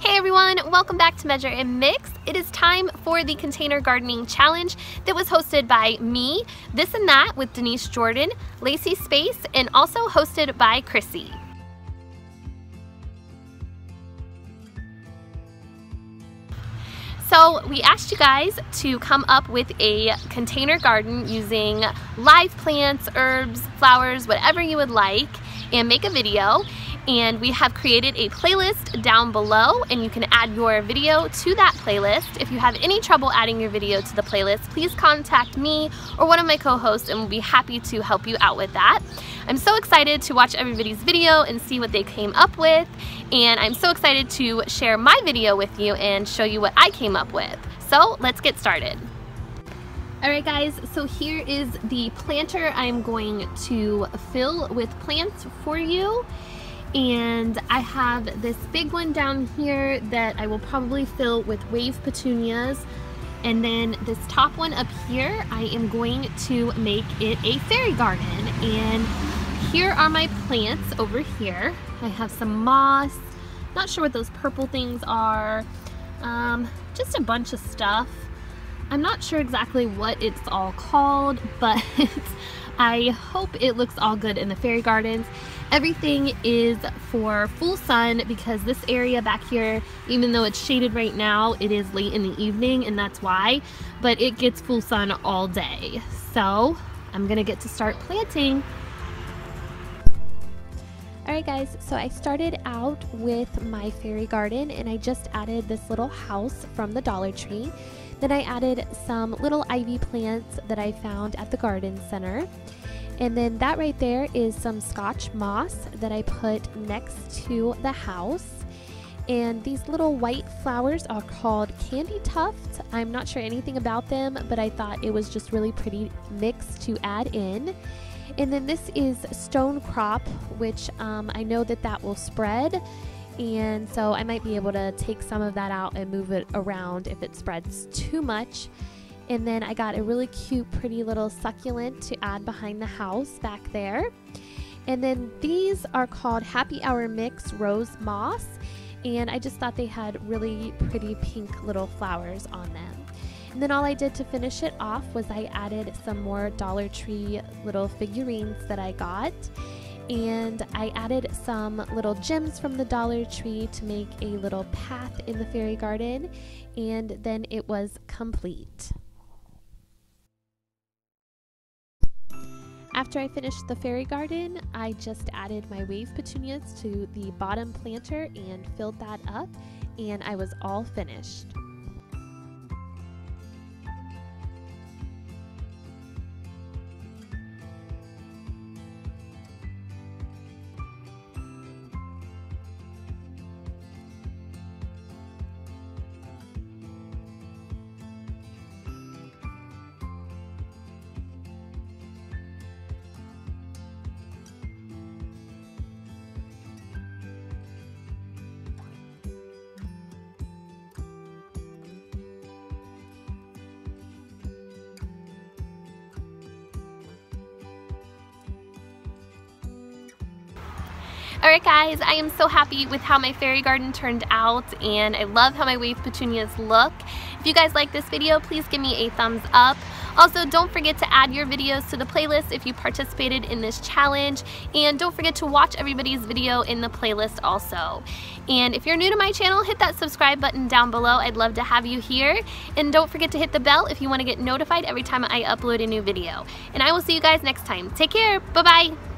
Hey everyone, welcome back to Measuremix. It is time for the container gardening challenge that was hosted by me, This and That with Denise Jordan, Lacee Space, and also hosted by Chrissy. So we asked you guys to come up with a container garden using live plants, herbs, flowers, whatever you would like, and make a video. And we have created a playlist down below, and you can add your video to that playlist. If you have any trouble adding your video to the playlist, please contact me or one of my co-hosts and we'll be happy to help you out with that. I'm so excited to watch everybody's video and see what they came up with, and I'm so excited to share my video with you and show you what I came up with. So let's get started. Alright guys, so here is the planter I'm going to fill with plants for you. And I have this big one down here that I will probably fill with wave petunias. And then this top one up here, I am going to make it a fairy garden. And here are my plants over here. I have some moss, not sure what those purple things are, just a bunch of stuff. I'm not sure exactly what it's all called, but I hope it looks all good in the fairy gardens. Everything is for full sun because this area back here, even though it's shaded right now, it is late in the evening and that's why, but it gets full sun all day. So I'm gonna get to start planting. Alright guys, so I started out with my fairy garden and I just added this little house from the Dollar Tree. Then I added some little ivy plants that I found at the garden center. And then that right there is some Scotch moss that I put next to the house. And these little white flowers are called candy tuft. I'm not sure anything about them, but I thought it was just really pretty mix to add in. And then this is stone crop, which I know that will spread. And so I might be able to take some of that out and move it around if it spreads too much. And then I got a really cute, pretty little succulent to add behind the house back there. And then these are called Happy Hour Mix Rose Moss. And I just thought they had really pretty pink little flowers on them. And then all I did to finish it off was I added some more Dollar Tree little figurines that I got. And I added some little gems from the Dollar Tree to make a little path in the fairy garden. And then it was complete. After I finished the fairy garden, I just added my wave petunias to the bottom planter and filled that up, and I was all finished. Alright guys, I am so happy with how my fairy garden turned out, and I love how my wave petunias look. If you guys like this video, please give me a thumbs up. Also, don't forget to add your videos to the playlist if you participated in this challenge, and don't forget to watch everybody's video in the playlist also. And if you're new to my channel, hit that subscribe button down below. I'd love to have you here. And don't forget to hit the bell if you want to get notified every time I upload a new video. And I will see you guys next time. Take care. Bye-bye.